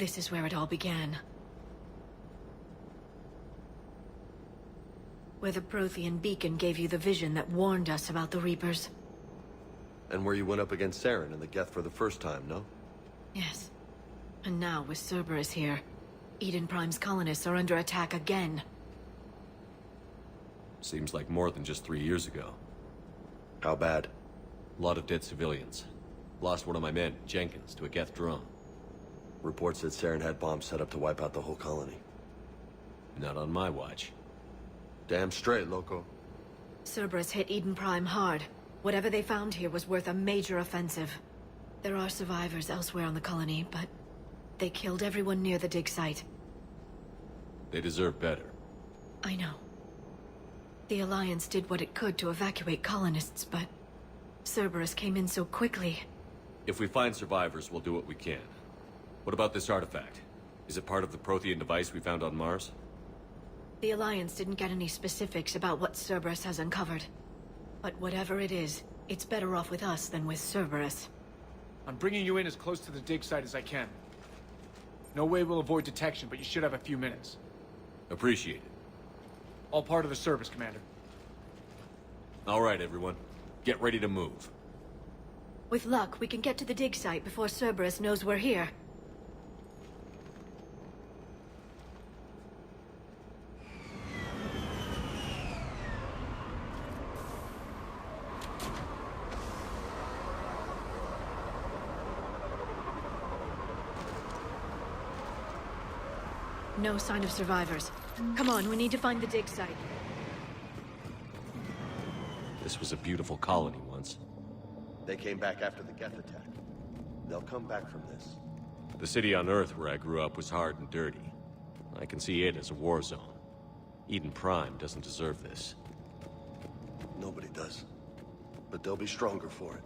This is where it all began. Where the Prothean beacon gave you the vision that warned us about the Reapers. And where you went up against Saren and the Geth for the first time, no? Yes. And now, with Cerberus here, Eden Prime's colonists are under attack again. Seems like more than just 3 years ago. How bad? A lot of dead civilians. Lost one of my men, Jenkins, to a Geth drone. Reports said Saren had bombs set up to wipe out the whole colony. Not on my watch. Damn straight, loco. Cerberus hit Eden Prime hard. Whatever they found here was worth a major offensive. There are survivors elsewhere on the colony, but they killed everyone near the dig site. They deserve better. I know. The Alliance did what it could to evacuate colonists, but Cerberus came in so quickly. If we find survivors, we'll do what we can. What about this artifact? Is it part of the Prothean device we found on Mars? The Alliance didn't get any specifics about what Cerberus has uncovered. But whatever it is, it's better off with us than with Cerberus. I'm bringing you in as close to the dig site as I can. No way we'll avoid detection, but you should have a few minutes. Appreciate it. All part of the service, Commander. All right, everyone. Get ready to move. With luck, we can get to the dig site before Cerberus knows we're here. No sign of survivors. Come on, we need to find the dig site. This was a beautiful colony once. They came back after the Geth attack. They'll come back from this. The city on Earth where I grew up was hard and dirty. I can see it as a war zone. Eden Prime doesn't deserve this. Nobody does. But they'll be stronger for it.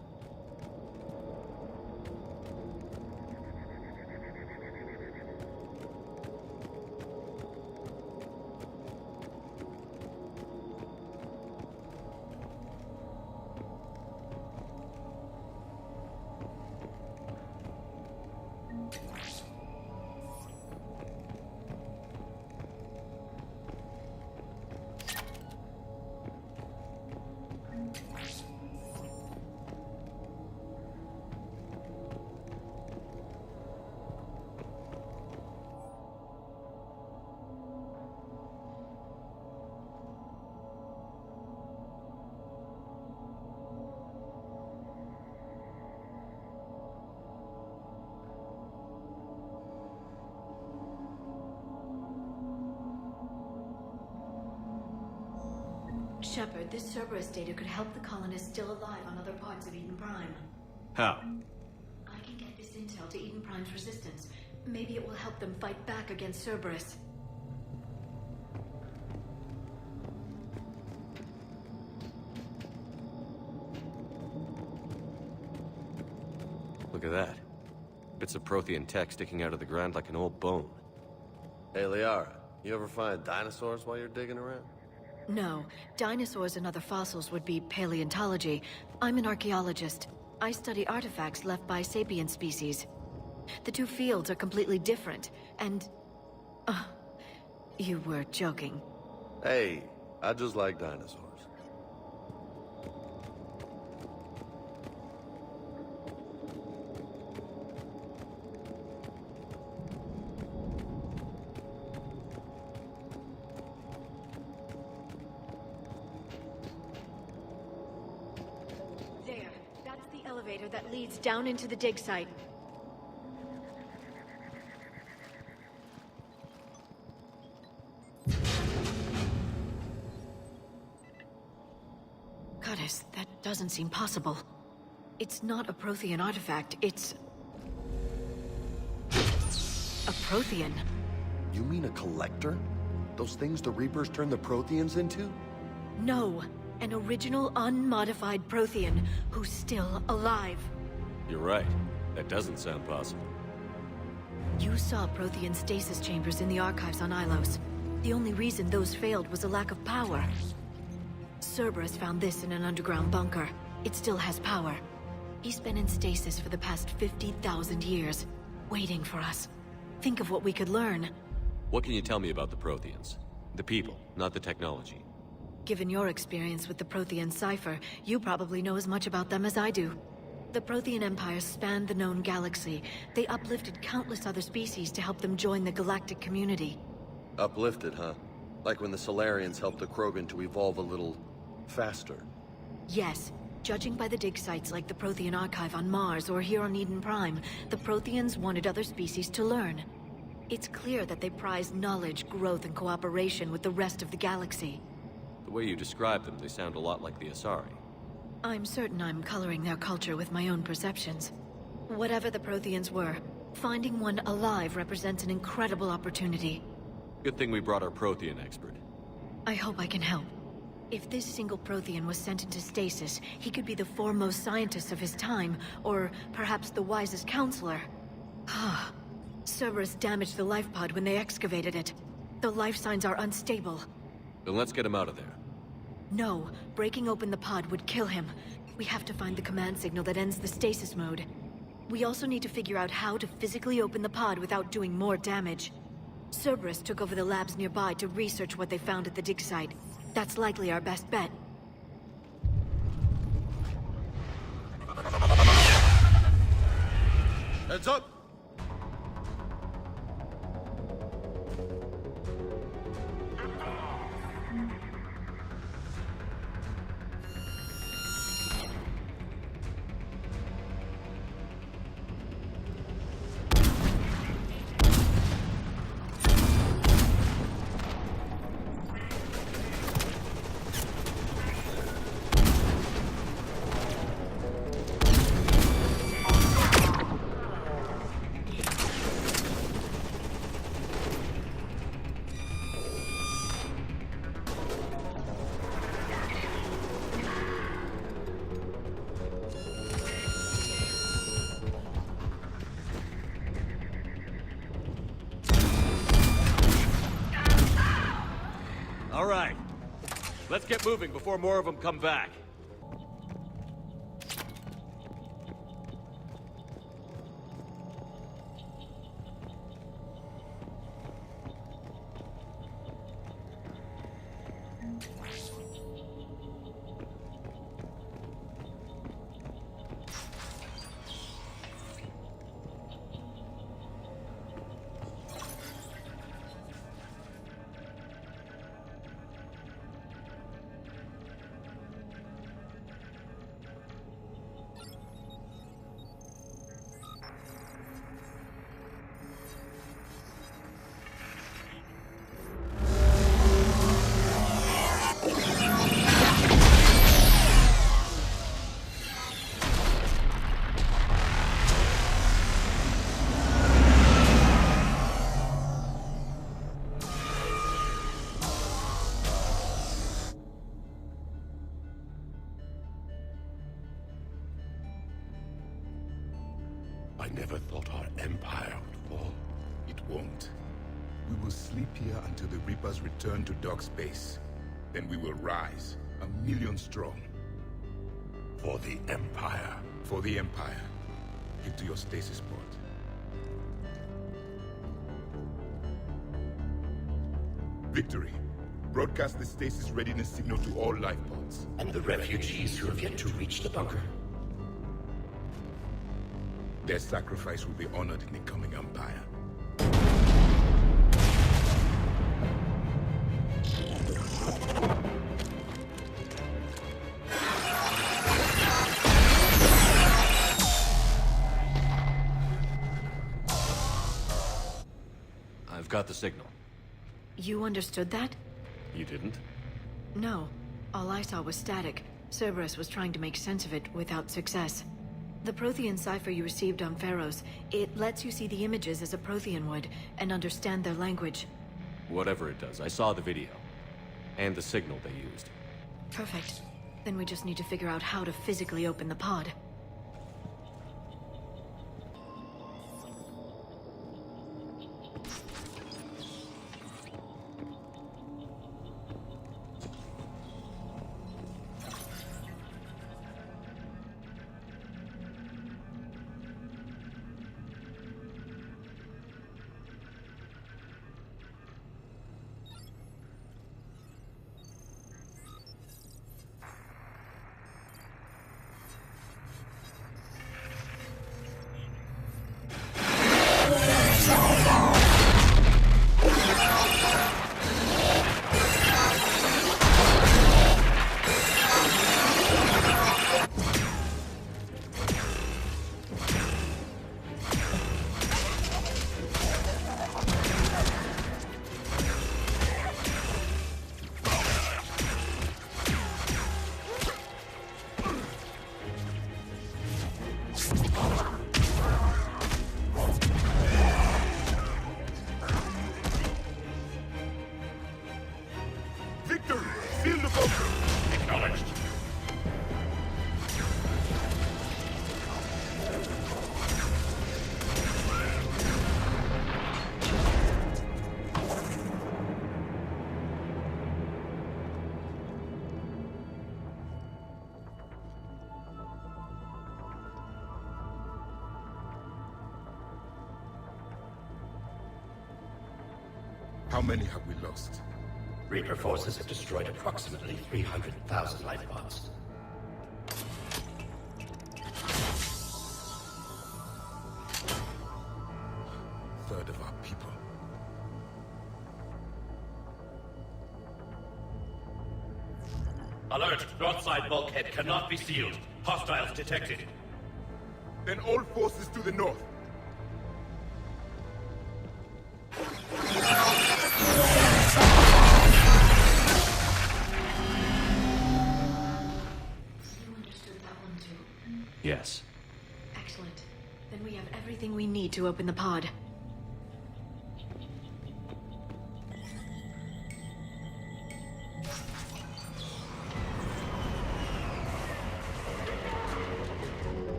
Shepard, this Cerberus data could help the colonists still alive on other parts of Eden Prime. How? I can get this intel to Eden Prime's resistance. Maybe it will help them fight back against Cerberus. Look at that. Bits of Prothean tech sticking out of the ground like an old bone. Hey, Liara, you ever find dinosaurs while you're digging around? No, dinosaurs and other fossils would be paleontology. I'm an archaeologist. I study artifacts left by sapient species. The two fields are completely different, and... you were joking. Hey, I just like dinosaurs. There, that's the elevator that leads down into the dig site. Goddess, that doesn't seem possible. It's not a Prothean artifact, it's... a Prothean. You mean a collector? Those things the Reapers turned the Protheans into? No, an original unmodified Prothean who's still alive. You're right. That doesn't sound possible. You saw Prothean stasis chambers in the archives on Ilos. The only reason those failed was a lack of power. Cerberus found this in an underground bunker. It still has power. He's been in stasis for the past 50,000 years, waiting for us. think of what we could learn. What can you tell me about the Protheans? The people, not the technology. Given your experience with the Prothean cipher, you probably know as much about them as I do. The Prothean Empire spanned the known galaxy. They uplifted countless other species to help them join the galactic community. Uplifted, huh? Like when the Solarians helped the Krogan to evolve a little faster. Yes. Judging by the dig sites like the Prothean Archive on Mars or here on Eden Prime, the Protheans wanted other species to learn. It's clear that they prize knowledge, growth, and cooperation with the rest of the galaxy. The way you describe them, they sound a lot like the Asari. I'm certain I'm coloring their culture with my own perceptions. Whatever the Protheans were, finding one alive represents an incredible opportunity. Good thing we brought our Prothean expert. I hope I can help. If this single Prothean was sent into stasis, he could be the foremost scientist of his time, or perhaps the wisest counselor. Cerberus damaged the life pod when they excavated it. The life signs are unstable. Then let's get him out of there. No, breaking open the pod would kill him. We have to find the command signal that ends the stasis mode. We also need to figure out how to physically open the pod without doing more damage. Cerberus took over the labs nearby to research what they found at the dig site. That's likely our best bet. Heads up! All right. Let's get moving before more of them come back. I never thought our empire would fall. It won't. We will sleep here until the Reapers return to dark space. Then we will rise, 1,000,000 strong. For the Empire. For the Empire. Get to your stasis pod. Victory. Broadcast the stasis readiness signal to all life pods. And the refugees who have yet to reach the bunker. Their sacrifice will be honored in the coming Empire. I've got the signal. You understood that? You didn't? No. All I saw was static. Cerberus was trying to make sense of it without success. The Prothean cipher you received on Pharaohs, it lets you see the images as a Prothean would, and understand their language. Whatever it does, I saw the video. And the signal they used. Perfect. Then we just need to figure out how to physically open the pod. How many have we lost? Reaper forces have destroyed approximately 300,000 life pods. Third of our people. Alert! North side bulkhead cannot be sealed. Hostiles detected. Then all forces to the north. You understood that one too? Yes. Excellent. Then we have everything we need to open the pod.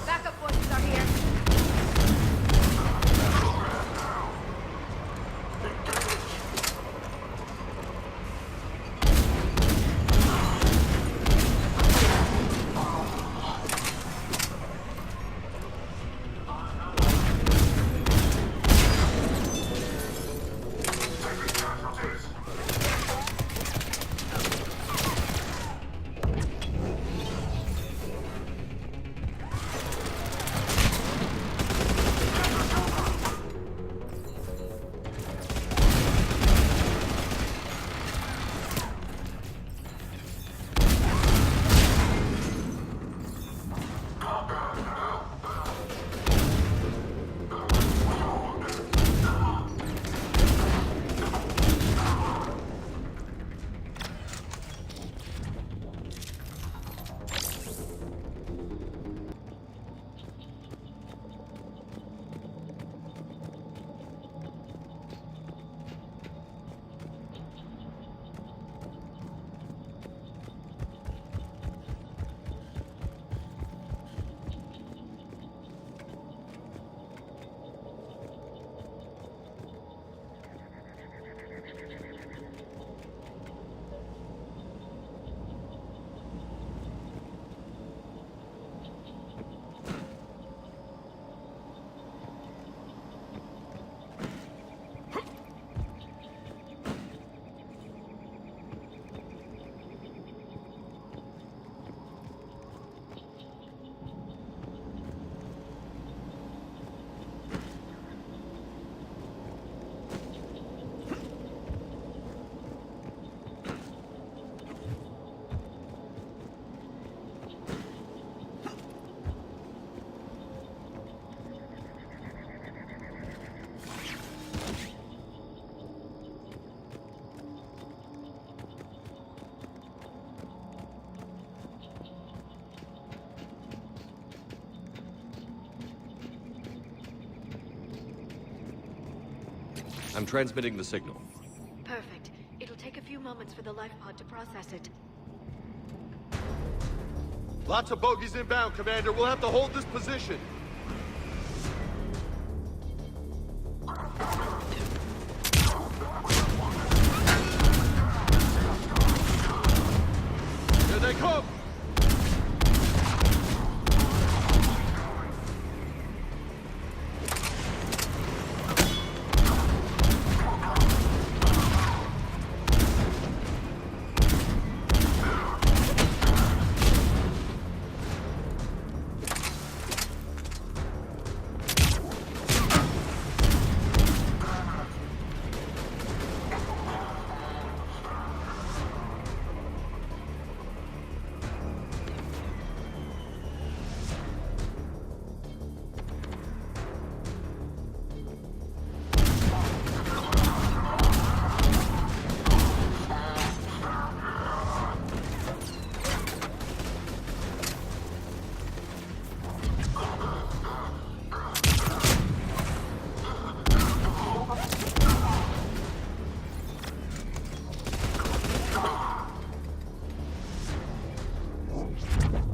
Backup forces are here. I'm transmitting the signal. Perfect. It'll take a few moments for the life pod to process it. Lots of bogies inbound, Commander. We'll have to hold this position. Here they come!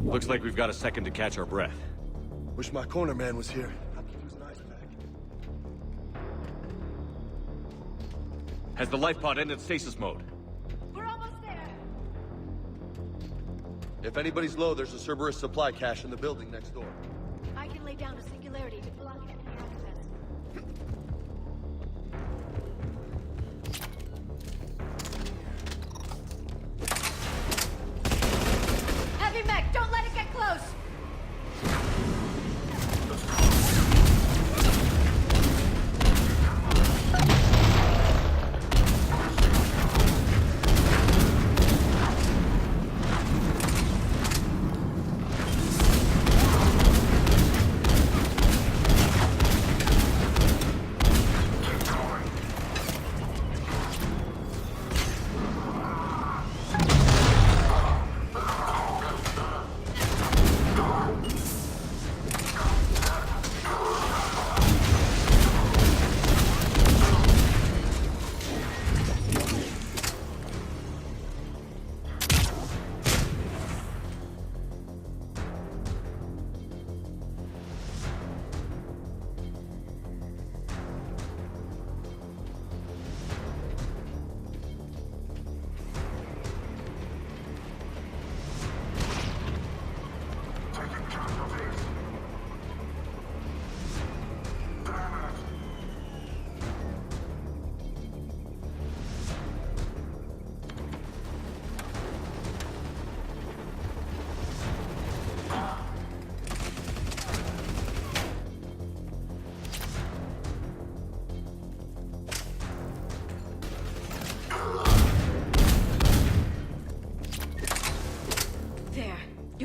Looks like we've got a second to catch our breath. Wish my corner man was here. I could use an ice pack. Has the life pod ended stasis mode? We're almost there. If anybody's low, there's a Cerberus supply cache in the building next door. I can lay down a singularity to block enemy access.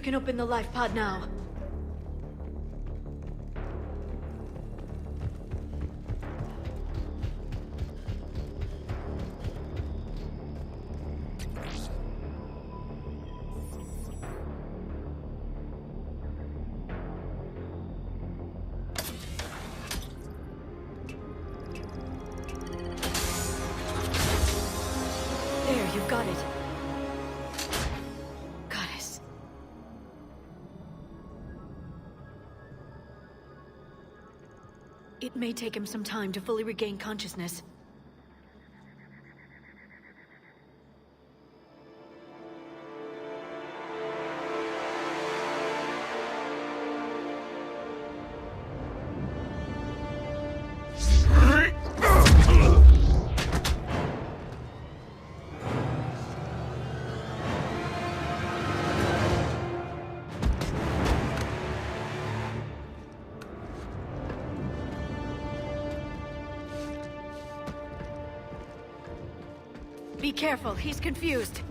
can open the life pod now. There, you've got it. Goddess. It may take him some time to fully regain consciousness. Be careful, he's confused.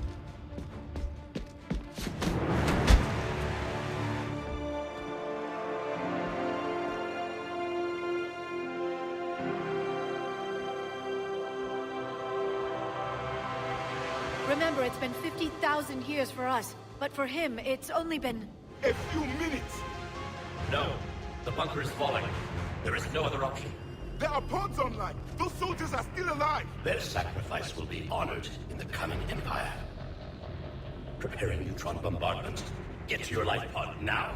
Remember, it's been 50,000 years for us, but for him, it's only been... A few minutes! No. The bunker is falling. There is no other option. There are pods online! Those soldiers are still alive! Their sacrifice will be honored in the coming Empire. Preparing neutron bombardment. Get to your life pod now.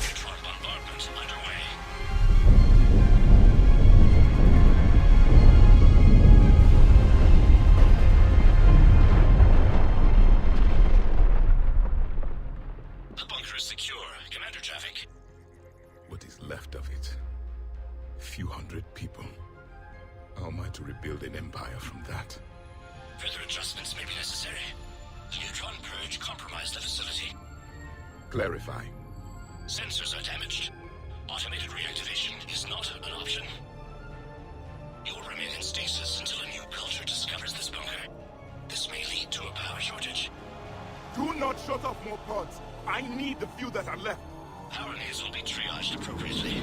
Neutron bombardment underway. The bunker is secure. Commander traffic. What is left of it? A few hundred people. How am I to rebuild an empire from that? Further adjustments may be necessary. The neutron purge compromised the facility. Clarify. Sensors are damaged. Automated reactivation is not an option. You'll remain in stasis until a new culture discovers this bunker. This may lead to a power shortage. Do not shut off more pods! I need the few that are left! Power needs will be triaged appropriately.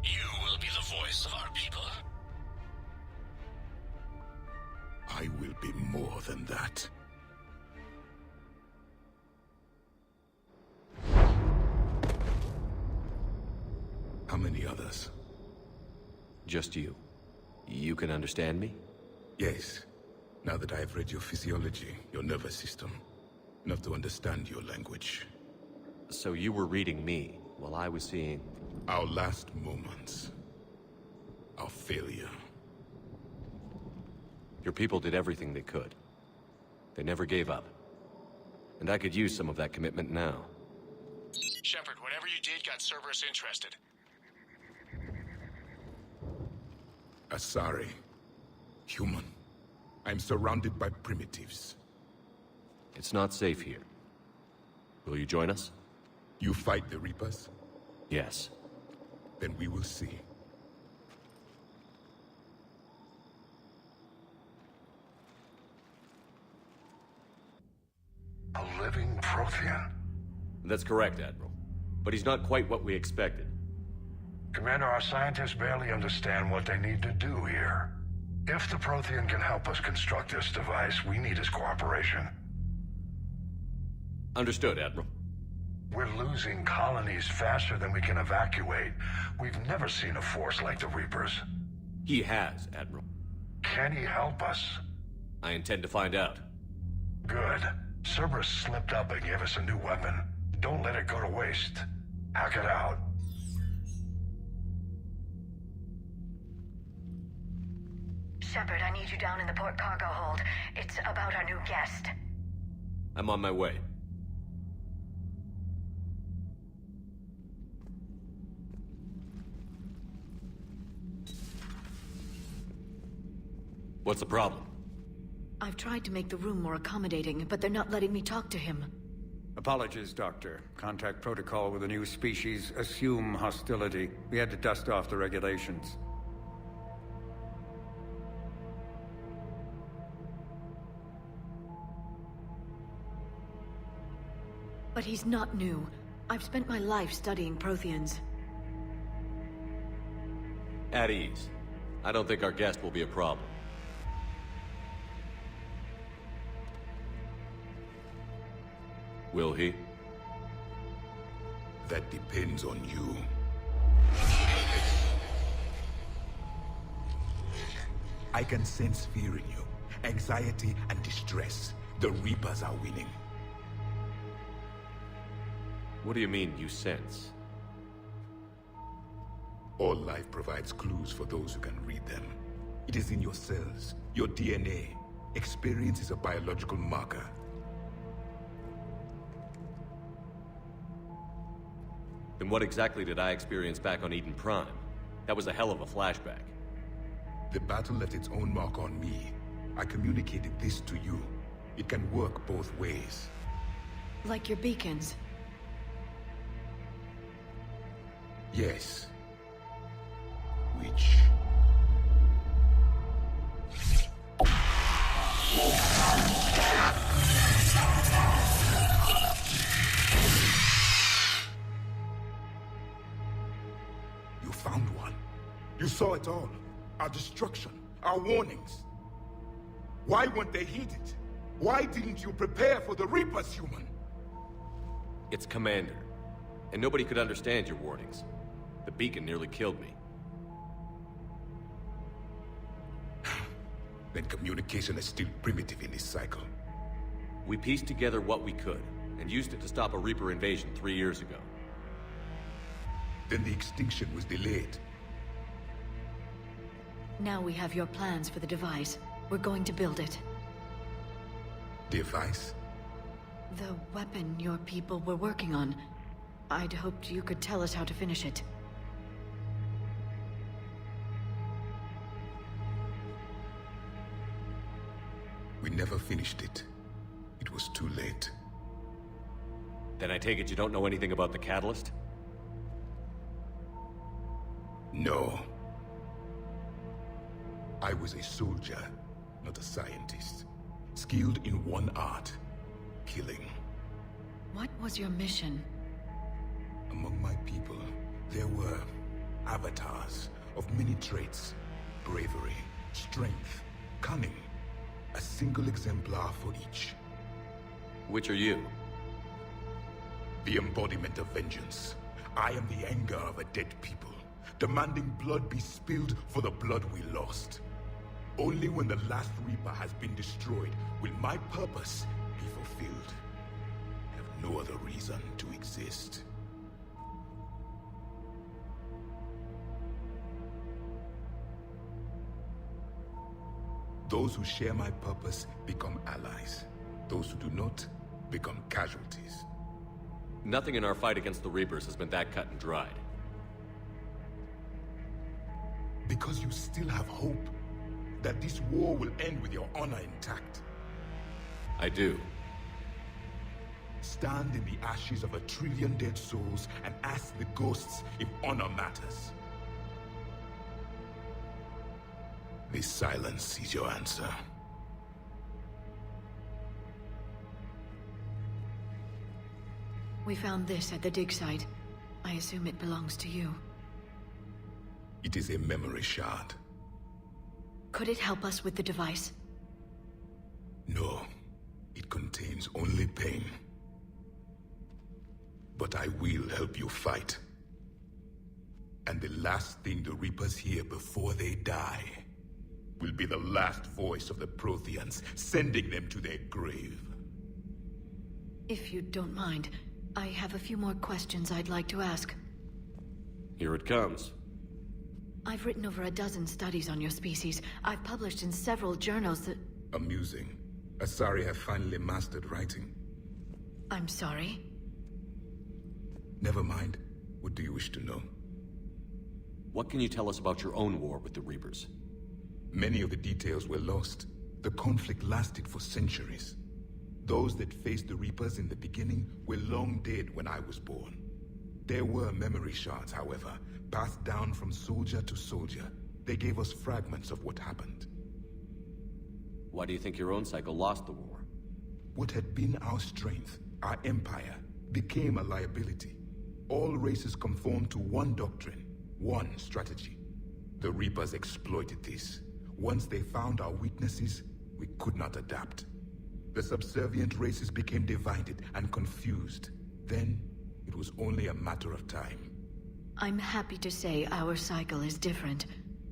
You will be the voice of our people. I will be more than that. How many others? Just you. You can understand me? Yes. Now that I have read your physiology, your nervous system, enough to understand your language. So you were reading me, while I was seeing... Our last moments. Our failure. Your people did everything they could. They never gave up. And I could use some of that commitment now. Shepard, whatever you did got Cerberus interested. Asari. Human. I'm surrounded by primitives. It's not safe here. Will you join us? You fight the Reapers? Yes. Then we will see. A living Prothean? That's correct, Admiral. But he's not quite what we expected. Commander, our scientists barely understand what they need to do here. If the Prothean can help us construct this device, we need his cooperation. Understood, Admiral. We're losing colonies faster than we can evacuate. We've never seen a force like the Reapers. He has, Admiral. Can he help us? I intend to find out. Good. Cerberus slipped up and gave us a new weapon. Don't let it go to waste. Hack it out. Shepard, I need you down in the port cargo hold. It's about our new guest. I'm on my way. What's the problem? I've tried to make the room more accommodating, but they're not letting me talk to him. Apologies, Doctor. Contact protocol with a new species. Assume hostility. We had to dust off the regulations. But he's not new. I've spent my life studying Protheans. At ease. I don't think our guest will be a problem. Will he? That depends on you. I can sense fear in you. Anxiety and distress. The Reapers are winning. What do you mean, you sense? All life provides clues for those who can read them. It is in your cells, your DNA. Experience is a biological marker. Then what exactly did I experience back on Eden Prime? That was a hell of a flashback. The battle left its own mark on me. I communicated this to you. It can work both ways. Like your beacons. Yes. Which... You found one. You saw it all. Our destruction, our warnings. Why weren't they heeded? Why didn't you prepare for the Reapers, human? It's Commander. And nobody could understand your warnings. The beacon nearly killed me. Then communication is still primitive in this cycle. We pieced together what we could, and used it to stop a Reaper invasion 3 years ago. Then the extinction was delayed. Now we have your plans for the device. We're going to build it. Device? The weapon your people were working on. I'd hoped you could tell us how to finish it. We never finished it. It was too late. Then I take it you don't know anything about the catalyst? No. I was a soldier, not a scientist. Skilled in one art, killing. What was your mission? Among my people, there were avatars of many traits. Bravery, strength, cunning. A single exemplar for each. Which are you? The embodiment of vengeance. I am the anger of a dead people, demanding blood be spilled for the blood we lost. Only when the last Reaper has been destroyed will my purpose be fulfilled. I have no other reason to exist. Those who share my purpose become allies. Those who do not become casualties. Nothing in our fight against the Reapers has been that cut and dried. Because you still have hope that this war will end with your honor intact. I do. Stand in the ashes of 1 trillion dead souls and ask the ghosts if honor matters. This silence is your answer. We found this at the dig site. I assume it belongs to you. It is a memory shard. Could it help us with the device? No. It contains only pain. But I will help you fight. And the last thing the Reapers hear before they die will be the last voice of the Protheans, sending them to their grave. If you don't mind, I have a few more questions I'd like to ask. Here it comes. I've written over a dozen studies on your species. I've published in several journals that... Amusing. Asari have finally mastered writing. I'm sorry? Never mind. What do you wish to know? What can you tell us about your own war with the Reapers? Many of the details were lost. The conflict lasted for centuries. Those that faced the Reapers in the beginning were long dead when I was born. There were memory shards, however, passed down from soldier to soldier. They gave us fragments of what happened. Why do you think your own cycle lost the war? What had been our strength, our empire, became a liability. All races conformed to one doctrine, one strategy. The Reapers exploited this. Once they found our weaknesses, we could not adapt. The subservient races became divided and confused. Then, it was only a matter of time. I'm happy to say our cycle is different.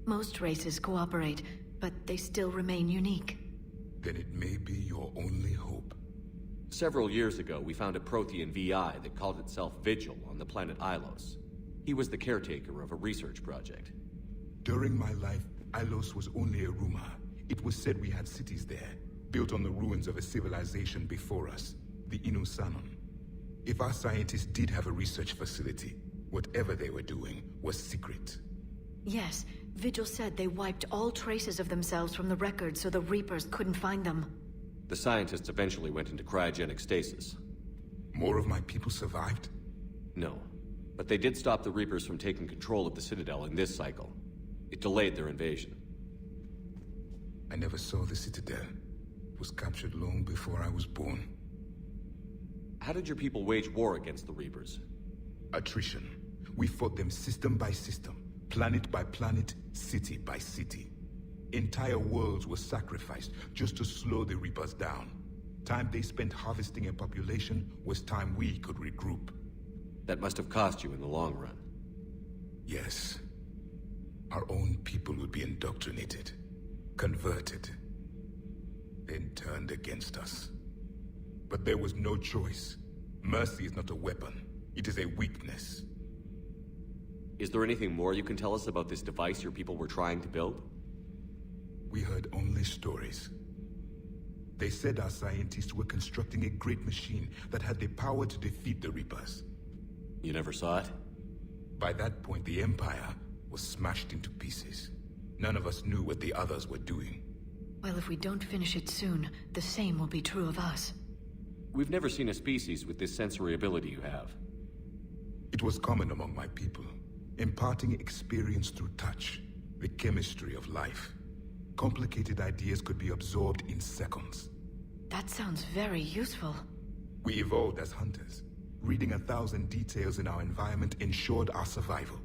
Most races cooperate, but they still remain unique. Then it may be your only hope. Several years ago, we found a Prothean VI that called itself Vigil on the planet Ilos. He was the caretaker of a research project. During my life, Ilos was only a rumor. It was said we had cities there, built on the ruins of a civilization before us, the Inusanon. If our scientists did have a research facility, whatever they were doing was secret. Yes, Vigil said they wiped all traces of themselves from the records so the Reapers couldn't find them. The scientists eventually went into cryogenic stasis. More of my people survived? No, but they did stop the Reapers from taking control of the Citadel in this cycle. It delayed their invasion. I never saw the Citadel. It was captured long before I was born. How did your people wage war against the Reapers? Attrition. We fought them system by system, planet by planet, city by city. Entire worlds were sacrificed just to slow the Reapers down. Time they spent harvesting a population was time we could regroup. That must have cost you in the long run. Yes. Our own people would be indoctrinated, converted, then turned against us. But there was no choice. Mercy is not a weapon. It is a weakness. Is there anything more you can tell us about this device your people were trying to build? We heard only stories. They said our scientists were constructing a great machine that had the power to defeat the Reapers. You never saw it? By that point, the Empire was smashed into pieces. None of us knew what the others were doing. Well, if we don't finish it soon, the same will be true of us. We've never seen a species with this sensory ability you have. It was common among my people, imparting experience through touch, the chemistry of life. Complicated ideas could be absorbed in seconds. That sounds very useful. We evolved as hunters. Reading 1,000 details in our environment ensured our survival.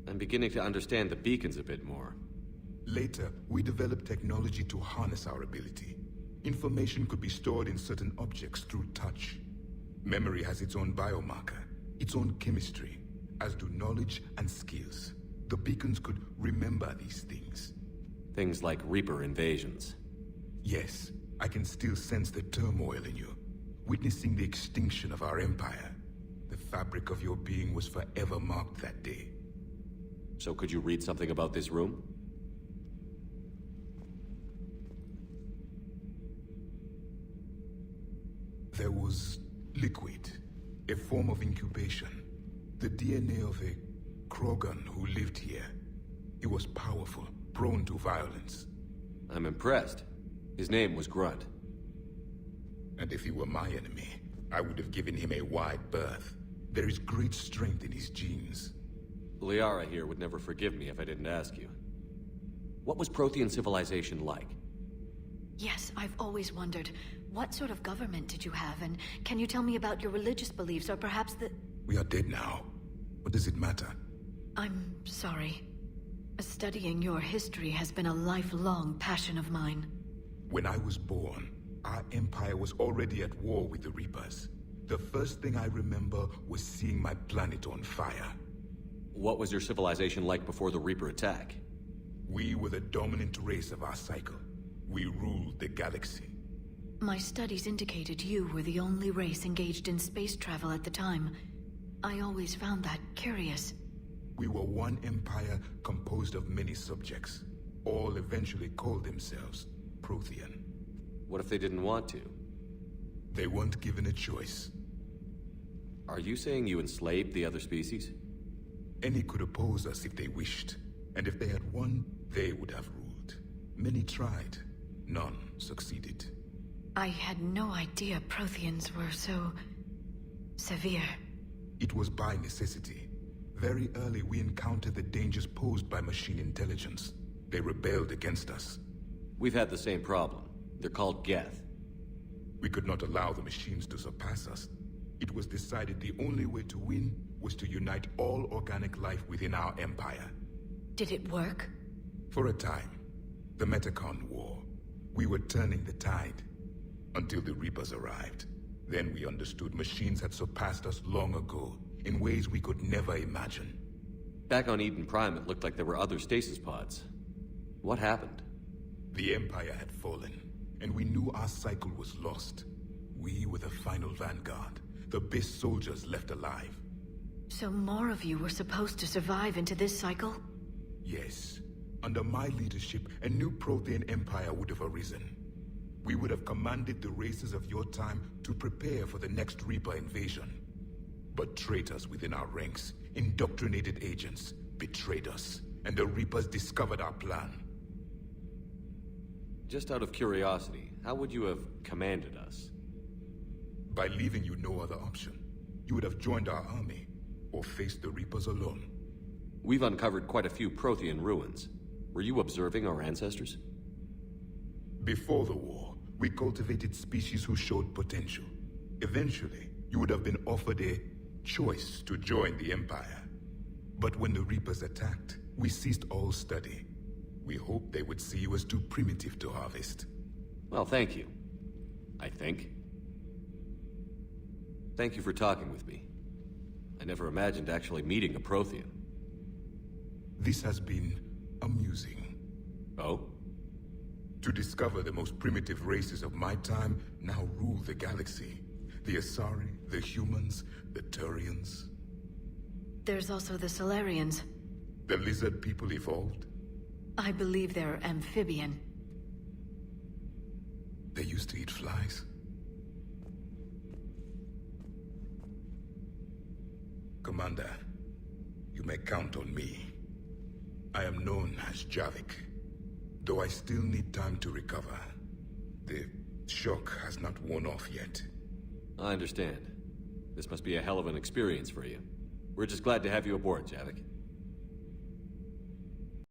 I'm beginning to understand the beacons a bit more. Later, we developed technology to harness our ability. Information could be stored in certain objects through touch. Memory has its own biomarker, its own chemistry, as do knowledge and skills. The beacons could remember these things. Things like Reaper invasions. Yes, I can still sense the turmoil in you. Witnessing the extinction of our empire. The fabric of your being was forever marked that day. So could you read something about this room? There was liquid, a form of incubation. The DNA of a Krogan who lived here. He was powerful, prone to violence. I'm impressed. His name was Grunt. And if he were my enemy, I would have given him a wide berth. There is great strength in his genes. Liara here would never forgive me if I didn't ask you. What was Prothean civilization like? Yes, I've always wondered. What sort of government did you have, and can you tell me about your religious beliefs, or perhaps the... We are dead now. What does it matter? I'm sorry. Studying your history has been a lifelong passion of mine. When I was born, our empire was already at war with the Reapers. The first thing I remember was seeing my planet on fire. What was your civilization like before the Reaper attack? We were the dominant race of our cycle. We ruled the galaxy. My studies indicated you were the only race engaged in space travel at the time. I always found that curious. We were one empire composed of many subjects. All eventually called themselves Prothean. What if they didn't want to? They weren't given a choice. Are you saying you enslaved the other species? Any could oppose us if they wished. And if they had won, they would have ruled. Many tried. None succeeded. I had no idea Protheans were so... severe. It was by necessity. Very early we encountered the dangers posed by machine intelligence. They rebelled against us. We've had the same problem. They're called Geth. We could not allow the machines to surpass us. It was decided the only way to win was to unite all organic life within our empire. Did it work? For a time. The Metacon War. We were turning the tide. Until the Reapers arrived. Then we understood machines had surpassed us long ago, in ways we could never imagine. Back on Eden Prime, it looked like there were other stasis pods. What happened? The Empire had fallen, and we knew our cycle was lost. We were the final vanguard, the best soldiers left alive. So more of you were supposed to survive into this cycle? Yes. Under my leadership, a new Prothean empire would have arisen. We would have commanded the races of your time to prepare for the next Reaper invasion. But traitors within our ranks, indoctrinated agents, betrayed us, and the Reapers discovered our plan. Just out of curiosity, how would you have commanded us? By leaving you no other option. You would have joined our army, or faced the Reapers alone. We've uncovered quite a few Prothean ruins. Were you observing our ancestors? Before the war, we cultivated species who showed potential. Eventually, you would have been offered a choice to join the Empire. But when the Reapers attacked, we ceased all study. We hoped they would see you as too primitive to harvest. Well, thank you. I think. Thank you for talking with me. I never imagined actually meeting a Prothean. This has been amusing. Oh? To discover the most primitive races of my time now rule the galaxy. The Asari, the humans, the Turians. There's also the Solarians. The lizard people evolved. I believe they're amphibian. They used to eat flies. Commander, you may count on me. I am known as Javik, though I still need time to recover. The shock has not worn off yet. I understand. This must be a hell of an experience for you. We're just glad to have you aboard, Javik.